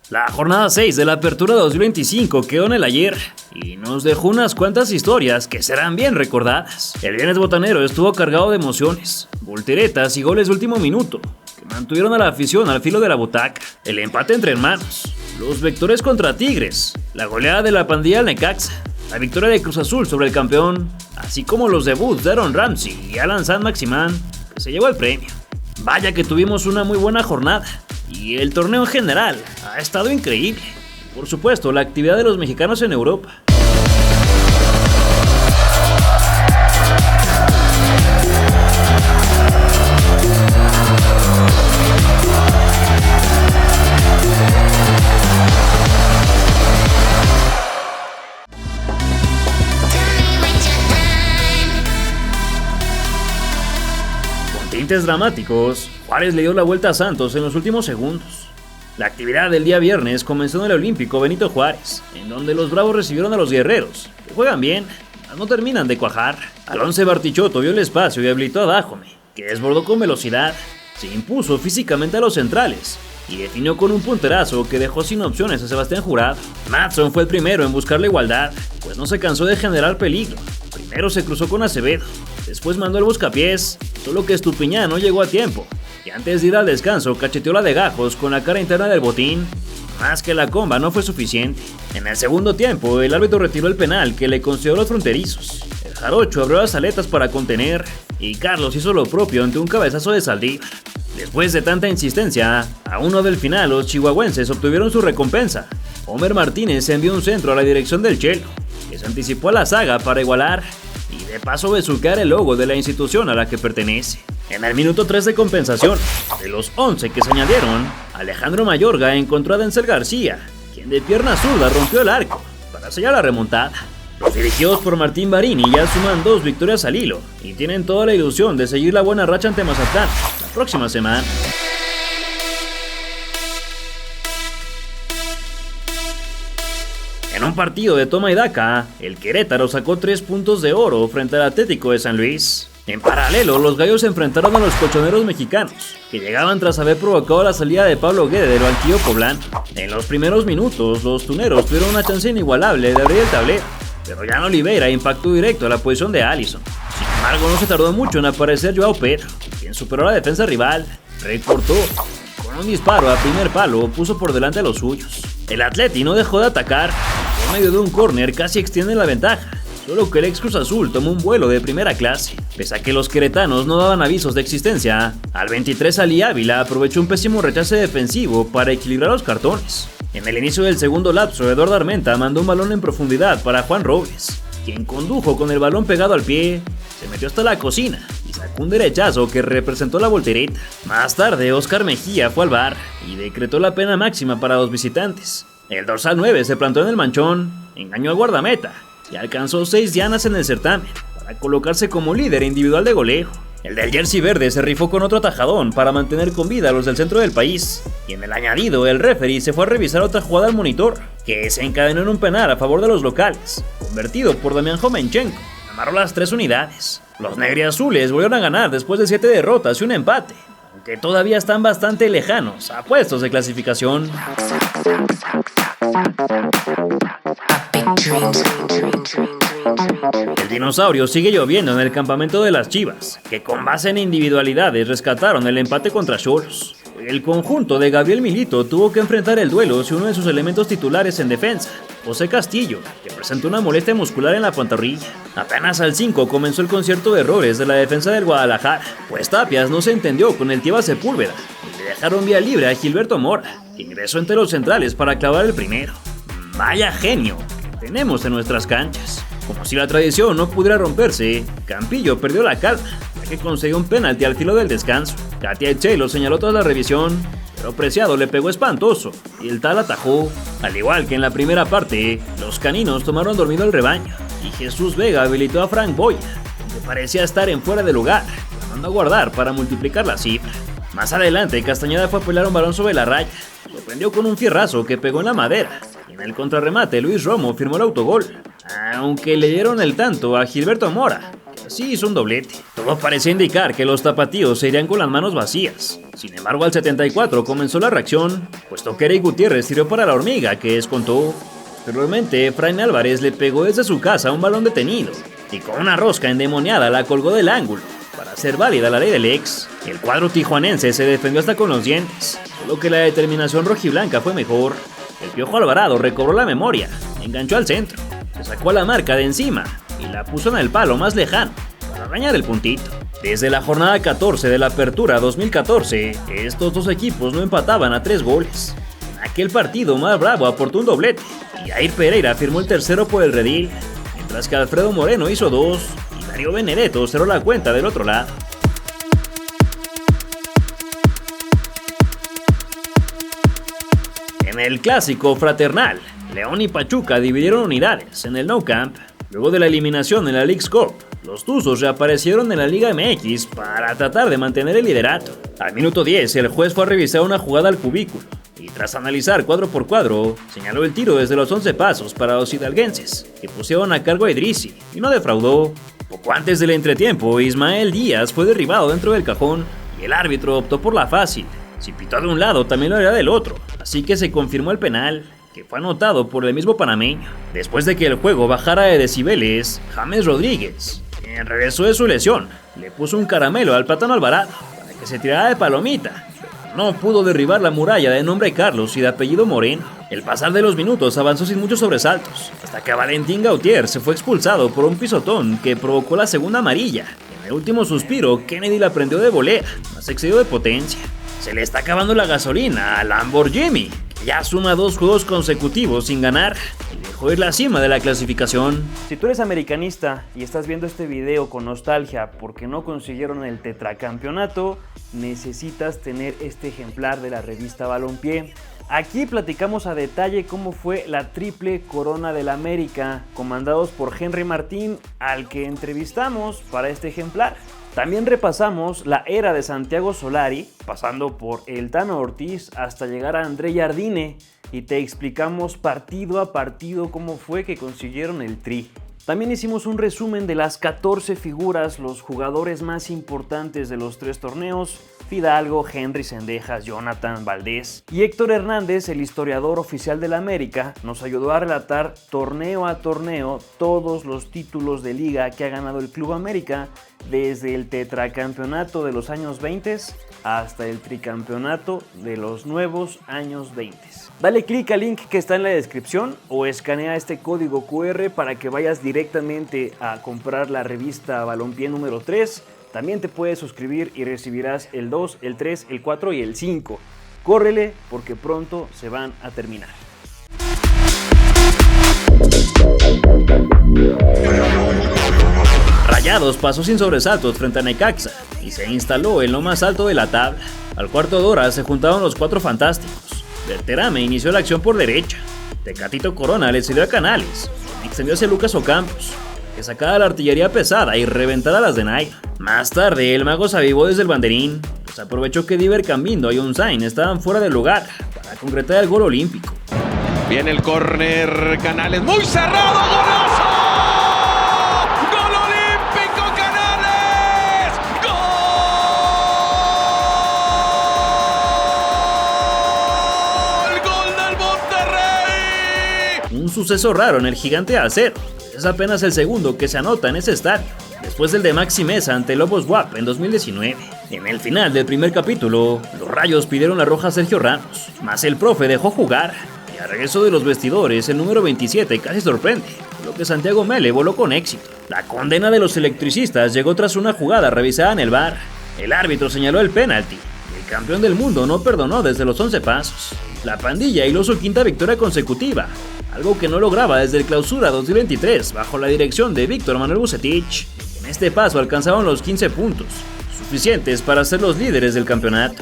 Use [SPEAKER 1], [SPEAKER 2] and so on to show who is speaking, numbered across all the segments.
[SPEAKER 1] La jornada 6 de la Apertura 2025 quedó en el ayer y nos dejó unas cuantas historias que serán bien recordadas. El viernes botanero estuvo cargado de emociones, volteretas y goles de último minuto que mantuvieron a la afición al filo de la butaca. El empate entre hermanos, los vectores contra Tigres, la goleada de la pandilla al Necaxa, la victoria de Cruz Azul sobre el campeón, así como los debuts de Aaron Ramsey y Alan Saint-Maximin, que se llevó el premio. Vaya que tuvimos una muy buena jornada. Y el torneo en general ha estado increíble. Por supuesto, la actividad de los mexicanos en Europa. Con tintes dramáticos, Juárez le dio la vuelta a Santos en los últimos segundos. La actividad del día viernes comenzó en el Olímpico Benito Juárez, en donde los Bravos recibieron a los Guerreros, que juegan bien, mas no terminan de cuajar. Alonce Bartichotto vio el espacio y habilitó a Dajome, que desbordó con velocidad, se impuso físicamente a los centrales y definió con un punterazo que dejó sin opciones a Sebastián Jurado. Madson fue el primero en buscar la igualdad, pues no se cansó de generar peligro. Primero se cruzó con Acevedo, después mandó el buscapiés, solo que Estupiñán no llegó a tiempo. Y antes de ir al descanso, cacheteó la de Gajos con la cara interna del botín. Más que la comba no fue suficiente. En el segundo tiempo, el árbitro retiró el penal que le concedió a los fronterizos. El jarocho abrió las aletas para contener, y Carlos hizo lo propio ante un cabezazo de Saldívar. Después de tanta insistencia, a uno del final los chihuahuenses obtuvieron su recompensa. Homer Martínez envió un centro a la dirección del Chelo, que se anticipó a la saga para igualar y de paso besuquear el logo de la institución a la que pertenece. En el minuto 3 de compensación, de los 11 que se añadieron, Alejandro Mayorga encontró a Denzel García, quien de pierna zurda rompió el arco para sellar la remontada. Los dirigidos por Martín Barini ya suman 2 victorias al hilo y tienen toda la ilusión de seguir la buena racha ante Mazatlán la próxima semana. En un partido de toma y daca, el Querétaro sacó 3 puntos de oro frente al Atlético de San Luis. En paralelo, los gallos se enfrentaron a los colchoneros mexicanos, que llegaban tras haber provocado la salida de Pablo Guede del banquillo poblano. En los primeros minutos, los tuneros tuvieron una chance inigualable de abrir el tablero, pero Jan Oliveira impactó directo a la posición de Alisson. Sin embargo, no se tardó mucho en aparecer Joao Pedro, quien superó a la defensa rival, recortó, con un disparo a primer palo puso por delante a los suyos. El Atleti no dejó de atacar, y por medio de un córner casi extiende la ventaja. Solo que el ex Cruz Azul tomó un vuelo de primera clase. Pese a que los queretanos no daban avisos de existencia, al 23 Ali Ávila aprovechó un pésimo rechace defensivo para equilibrar los cartones. En el inicio del segundo lapso, Eduardo Armenta mandó un balón en profundidad para Juan Robles, quien condujo con el balón pegado al pie, se metió hasta la cocina y sacó un derechazo que representó la voltereta. Más tarde, Oscar Mejía fue al VAR y decretó la pena máxima para los visitantes. El dorsal 9 se plantó en el manchón, engañó al guardameta y alcanzó 6 dianas en el certamen para colocarse como líder individual de goleo. El del jersey verde se rifó con otro atajadón para mantener con vida a los del centro del país, y en el añadido el referee se fue a revisar otra jugada al monitor, que se encadenó en un penal a favor de los locales, convertido por Damián Jomenchenko. Amarró las 3 unidades. Los negriazules volvieron a ganar después de 7 derrotas y un empate, aunque todavía están bastante lejanos a puestos de clasificación. El dinosaurio sigue lloviendo en el campamento de las Chivas, que con base en individualidades rescataron el empate contra Xolos. El conjunto de Gabriel Milito tuvo que enfrentar el duelo sin uno de sus elementos titulares en defensa, José Castillo, que presentó una molestia muscular en la pantorrilla. Apenas al 5 comenzó el concierto de errores de la defensa del Guadalajara, pues Tapias no se entendió con el Tiba Sepúlveda y le dejaron vía libre a Gilberto Mora, que ingresó entre los centrales para clavar el primero. Vaya genio que tenemos en nuestras canchas. Como si la tradición no pudiera romperse, Campillo perdió la calma, ya que consiguió un penalti al filo del descanso. Katia Eche lo señaló tras la revisión, pero Preciado le pegó espantoso y el tal atajó. Al igual que en la primera parte, los caninos tomaron dormido al rebaño y Jesús Vega habilitó a Frank Boya, que parecía estar en fuera de lugar, mandó a guardar para multiplicar la cifra. Más adelante, Castañeda fue a pelear un balón sobre la raya, sorprendió con un fierrazo que pegó en la madera. En el contrarremate, Luis Romo firmó el autogol, aunque le dieron el tanto a Gilberto Mora, que Así hizo un doblete. Todo parecía indicar que los tapatíos se irían con las manos vacías. Sin embargo, al 74 comenzó la reacción, puesto que Eric Gutiérrez tiró para la hormiga, que descontó. Posteriormente, Efraín Álvarez le pegó desde su casa un balón detenido y con una rosca endemoniada la colgó del ángulo. Para hacer válida la ley del ex, el cuadro tijuanense se defendió hasta con los dientes, solo que la determinación rojiblanca fue mejor. El Piojo Alvarado recobró la memoria, enganchó al centro, se sacó a la marca de encima y la puso en el palo más lejano para arañar el puntito. Desde la jornada 14 de la Apertura 2014, estos dos equipos no empataban a 3 goles. En aquel partido, Mar Bravo aportó un doblete y Jair Pereira firmó el tercero por el redil, mientras que Alfredo Moreno hizo 2 y Darío Benedetto cerró la cuenta del otro lado. En el clásico fraternal, León y Pachuca dividieron unidades en el Nou Camp. Luego de la eliminación en la Leagues Cup, los Tuzos reaparecieron en la Liga MX para tratar de mantener el liderato. Al minuto 10, el juez fue a revisar una jugada al cubículo y tras analizar cuadro por cuadro, señaló el tiro desde los 11 pasos para los hidalguenses, que pusieron a cargo a Idrissi y no defraudó. Poco antes del entretiempo, Ismael Díaz fue derribado dentro del cajón y el árbitro optó por la fácil. Si pitó de un lado, también lo haría del otro, así que se confirmó el penal, que fue anotado por el mismo panameño. Después de que el juego bajara de decibeles, James Rodríguez, quien regresó de su lesión, le puso un caramelo al Plátano Alvarado para que se tirara de palomita. No pudo derribar la muralla de nombre Carlos y de apellido Moreno. El pasar de los minutos avanzó sin muchos sobresaltos, hasta que Valentín Gautier se fue expulsado por un pisotón que provocó la segunda amarilla. En el último suspiro, Kennedy la prendió de volea, más excedido de potencia. Se le está acabando la gasolina a Lamborghini, que ya suma 2 juegos consecutivos sin ganar y dejó ir la cima de la clasificación. Si tú eres americanista y estás viendo este video con nostalgia porque no consiguieron el tetracampeonato, necesitas tener este ejemplar de la revista Balompié. Aquí platicamos a detalle cómo fue la triple corona del América, comandados por Henry Martín, al que entrevistamos para este ejemplar. También repasamos la era de Santiago Solari, pasando por el Tano Ortiz hasta llegar a André Jardine, y te explicamos partido a partido cómo fue que consiguieron el tri. También hicimos un resumen de las 14 figuras, los jugadores más importantes de los 3 torneos: Fidalgo, Henry Cendejas, Jonathan Valdés y Héctor Hernández, el historiador oficial del América, nos ayudó a relatar torneo a torneo todos los títulos de liga que ha ganado el Club América, desde el tetracampeonato de los años 20 hasta el tricampeonato de los nuevos años 20. Dale clic al link que está en la descripción o escanea este código QR para que vayas directamente a comprar la revista Balompié número 3. También te puedes suscribir y recibirás el 2, el 3, el 4 y el 5. Córrele porque pronto se van a terminar. Rayados pasó sin sobresaltos frente a Necaxa y se instaló en lo más alto de la tabla. Al cuarto de hora se juntaron los 4 fantásticos. Berterame inició la acción por derecha. Tecatito Corona le cedió a Canales. Extendió hacia Lucas Ocampos, que sacaba la artillería pesada y reventara las de Naira. Más tarde, el mago se avivó desde el banderín, pues aprovechó que Diver Cambindo y Unzain estaban fuera del lugar para concretar el gol olímpico.
[SPEAKER 2] Viene el córner, Canales, muy cerrado, ¡golazo! ¡Gol olímpico, Canales! ¡Gol! ¡Gol del Monterrey!
[SPEAKER 1] Un suceso raro en el Gigante de Acero. Es apenas el segundo que se anota en ese estadio, después del de Maxi Mesa ante Lobos WAP en 2019. En el final del primer capítulo, los Rayos pidieron la roja a Sergio Ramos, mas el profe dejó jugar, y al regreso de los vestidores, el número 27 casi sorprende, lo que Santiago Mele voló con éxito. La condena de los electricistas llegó tras una jugada revisada en el VAR. El árbitro señaló el penalti, y el campeón del mundo no perdonó desde los 11 pasos. La pandilla hiló su 5ª victoria consecutiva, algo que no lograba desde el Clausura 2023 bajo la dirección de Víctor Manuel Vucetich. En este paso alcanzaron los 15 puntos, suficientes para ser los líderes del campeonato.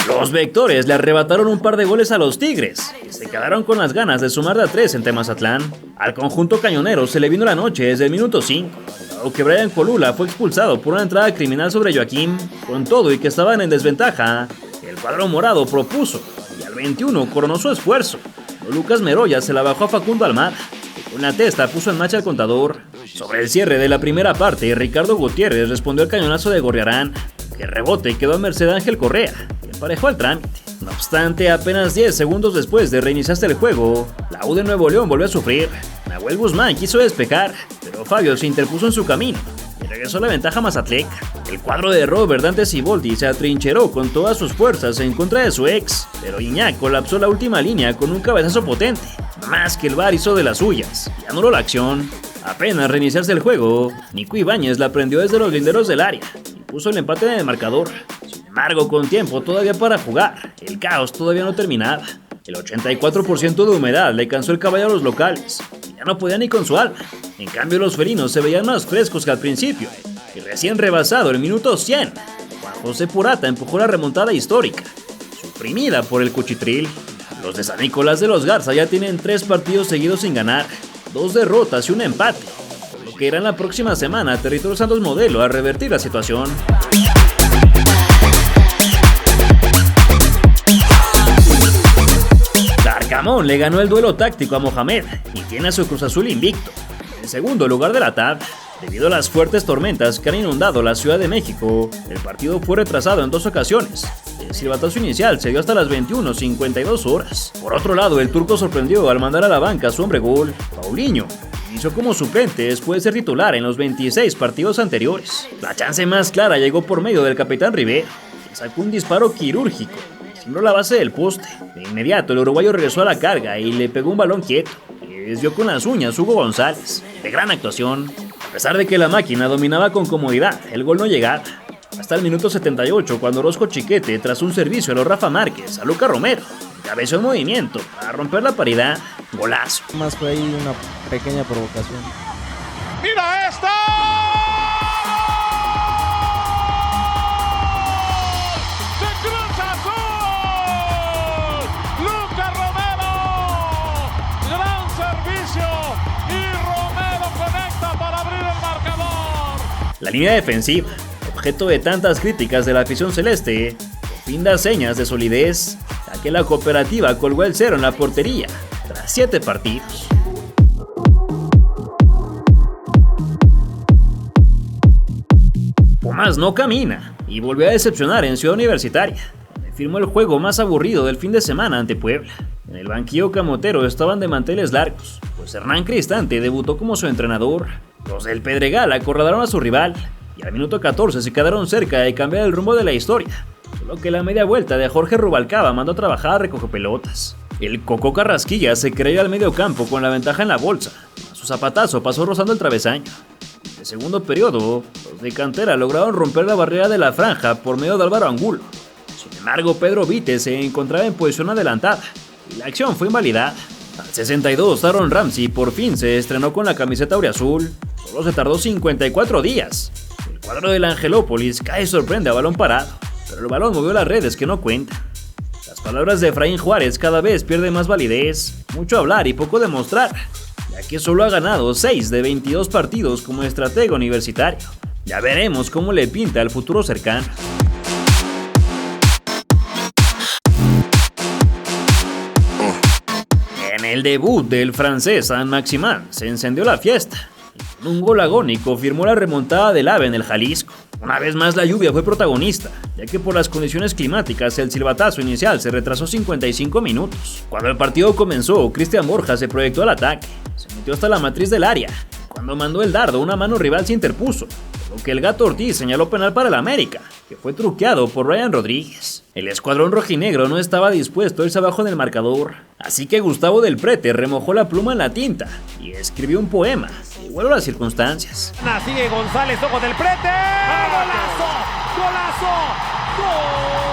[SPEAKER 1] Los Vectores le arrebataron un par de goles a los Tigres y se quedaron con las ganas de sumar de a 3 en Temazatlán. Al conjunto cañonero se le vino la noche desde el minuto 5, dado que Brian Colula fue expulsado por una entrada criminal sobre Joaquín. Con todo y que estaban en desventaja, el cuadro morado propuso y al 21 coronó su esfuerzo, Lucas Meroya se la bajó a Facundo Almada, que con la testa puso en marcha el contador. Sobre el cierre de la primera parte, Ricardo Gutiérrez respondió al cañonazo de Gorriarán, que rebote y quedó a merced de Ángel Correa, que emparejó al trámite. No obstante, apenas 10 segundos después de reiniciarse el juego, la U de Nuevo León volvió a sufrir. Nahuel Guzmán quiso despejar, pero Fabio se interpuso en su camino y regresó la ventaja a Mazatlán. El cuadro de Robert Dante Siboldi se atrincheró con todas sus fuerzas en contra de su ex, pero Iñak colapsó la última línea con un cabezazo potente, más que el VAR hizo de las suyas y anuló la acción. Apenas reiniciarse el juego, Nico Ibáñez la prendió desde los linderos del área y puso el empate en el marcador. Sin embargo, con tiempo todavía para jugar, el caos todavía no terminaba. El 84% de humedad le cansó el caballo a los locales, y ya no podían ni con su alma. En cambio, los felinos se veían más frescos que al principio, y recién rebasado el minuto 100, Juan José Purata empujó la remontada histórica, suprimida por el Cuchitril. Los de San Nicolás de los Garza ya tienen 3 partidos seguidos sin ganar, 2 derrotas y un empate, por lo que irán la próxima semana a Territorio Santos Modelo a revertir la situación. Arcamón le ganó el duelo táctico a Mohamed y tiene a su Cruz Azul invicto, en segundo lugar de la tabla. Debido a las fuertes tormentas que han inundado la Ciudad de México, el partido fue retrasado en 2 ocasiones. El silbatazo inicial se dio hasta las 21:52 horas. Por otro lado, el turco sorprendió al mandar a la banca a su hombre gol, Paulinho. Inició como suplente después de ser titular en los 26 partidos anteriores. La chance más clara llegó por medio del capitán Rivera, que sacó un disparo quirúrgico, sembró la base del poste. De inmediato el uruguayo regresó a la carga y le pegó un balón quieto, que desvió con las uñas Hugo González. De gran actuación. A pesar de que la máquina dominaba con comodidad, el gol no llegaba. Hasta el minuto 78, cuando Orozco Chiquete, tras un servicio a los Rafa Márquez, a Luca Romero, encabezó el movimiento para romper la paridad. Golazo.
[SPEAKER 3] Más fue ahí una pequeña provocación.
[SPEAKER 2] ¡Mira esta! ¡De Cruz Azul! ¡Luca Romero! ¡Gran servicio! Y Romero conecta para abrir el marcador.
[SPEAKER 1] La línea defensiva, objeto de tantas críticas de la afición celeste, por fin da señas de solidez, ya que la cooperativa colgó el 0 en la portería tras 7 partidos. Pumas no camina y volvió a decepcionar en Ciudad Universitaria, donde firmó el juego más aburrido del fin de semana ante Puebla. En el banquillo camotero estaban de manteles largos, pues Hernán Cristante debutó como su entrenador. Los del Pedregal acorralaron a su rival y al minuto 14 se quedaron cerca de cambiar el rumbo de la historia, solo que la media vuelta de Jorge Rubalcaba mandó a trabajar a recogepelotas. El Cocó Carrasquilla se creía al medio campo con la ventaja en la bolsa. A su zapatazo pasó rozando el travesaño. En el segundo periodo, los de cantera lograron romper la barrera de la franja por medio de Álvaro Angulo. Sin embargo, Pedro Vite se encontraba en posición adelantada y la acción fue invalidada. Al 62, Aaron Ramsey por fin se estrenó con la camiseta auriazul. Solo se tardó 54 días. El cuadro del Angelópolis cae y sorprende a balón parado, pero el balón movió las redes que no cuentan. Las palabras de Efraín Juárez cada vez pierden más validez, mucho hablar y poco demostrar, ya que solo ha ganado 6 de 22 partidos como estratega universitario. Ya veremos cómo le pinta el futuro cercano. En el debut del francés Saint-Maximin se encendió la fiesta. Con un gol agónico firmó la remontada del AVE en el Jalisco. Una vez más la lluvia fue protagonista, ya que por las condiciones climáticas el silbatazo inicial se retrasó 55 minutos. Cuando el partido comenzó, Cristian Borja se proyectó al ataque, se metió hasta la matriz del área. Cuando mandó el dardo, una mano rival se interpuso, por lo que el Gato Ortiz señaló penal para el América, que fue truqueado por Ryan Rodríguez. El escuadrón rojinegro no estaba dispuesto a irse abajo en el marcador, así que Gustavo del Prete remojó la pluma en la tinta y escribió un poema, igual a las circunstancias.
[SPEAKER 4] Sigue González, ojo del Prete. ¡Golazo! ¡Golazo! ¡Golazo!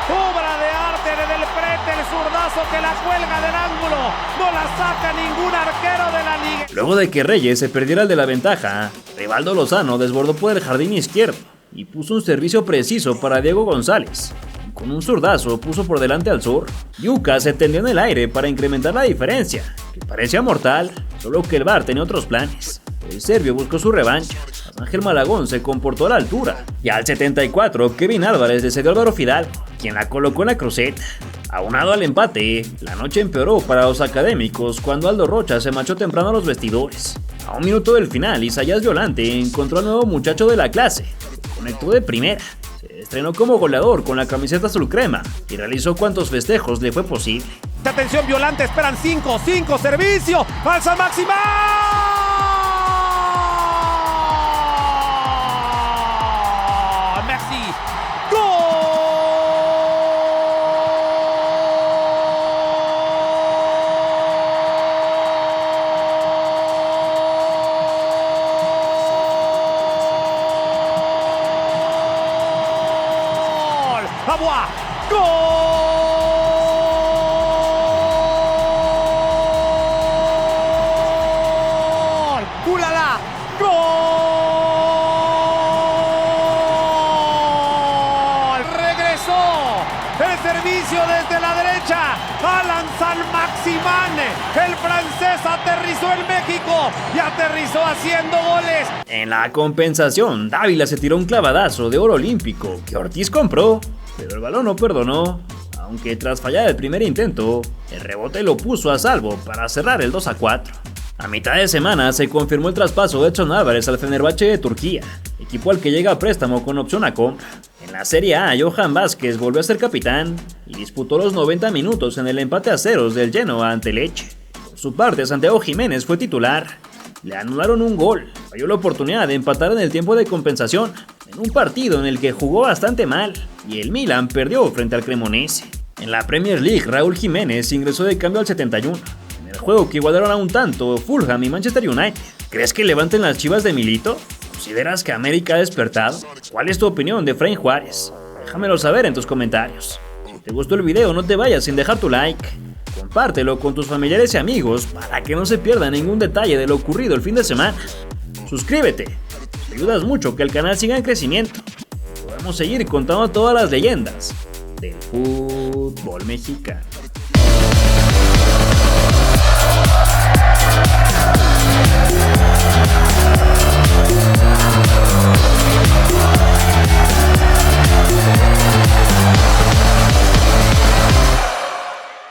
[SPEAKER 4] Obra de arte de del Prete, el zurdazo que la cuelga del ángulo. No la saca ningún arquero de la liga.
[SPEAKER 1] Luego de que Reyes se perdiera el de la ventaja, Rivaldo Lozano desbordó por el jardín izquierdo y puso un servicio preciso para Diego González. Con un zurdazo puso por delante al Sur. Yuca se tendió en el aire para incrementar la diferencia, que parecía mortal, solo que el VAR tenía otros planes. el serbio buscó su revancha. Ángel Malagón se comportó a la altura. Y al 74, Kevin Álvarez le cedió a Álvaro Fidalgo, quien la colocó en la cruceta. Aunado al empate, la noche empeoró para los académicos cuando Aldo Rocha se marchó temprano a los vestidores. A un minuto del final, Isaías Violante encontró al nuevo muchacho de la clase. Conectó de primera. Se estrenó como goleador con la camiseta azul crema y realizó cuantos festejos le fue posible.
[SPEAKER 4] Atención, Violante, esperan 5, servicio, falsa máxima. Messi, gol. Agua, gol. ¡Ulala! ¡Gol! ¡Regresó! El servicio desde la derecha. Alan San Maximán. El francés aterrizó en México y aterrizó haciendo goles.
[SPEAKER 1] En la compensación, Dávila se tiró un clavadazo de oro olímpico que Ortiz compró, pero el balón no perdonó. Aunque tras fallar el primer intento, el rebote lo puso a salvo para cerrar el 2-4. A mitad de semana se confirmó el traspaso de Edson Álvarez al Fenerbahce de Turquía, equipo al que llega a préstamo con opción a compra. En la Serie A, Johan Vázquez volvió a ser capitán y disputó los 90 minutos en el empate a ceros del Genoa ante Lecce. Por su parte, Santiago Jiménez fue titular. Le anularon un gol, falló la oportunidad de empatar en el tiempo de compensación, en un partido en el que jugó bastante mal, y el Milan perdió frente al Cremonese. En la Premier League, Raúl Jiménez ingresó de cambio al 71. En el juego que igualaron a un tanto Fulham y Manchester United. ¿Crees que levanten las Chivas de Milito? ¿Consideras que América ha despertado? ¿Cuál es tu opinión de Efraín Juárez? Déjamelo saber en tus comentarios. Si te gustó el video, no te vayas sin dejar tu like. Compártelo con tus familiares y amigos para que no se pierda ningún detalle de lo ocurrido el fin de semana. Suscríbete, te ayudas mucho que el canal siga en crecimiento. Podemos seguir contando todas las leyendas del fútbol mexicano.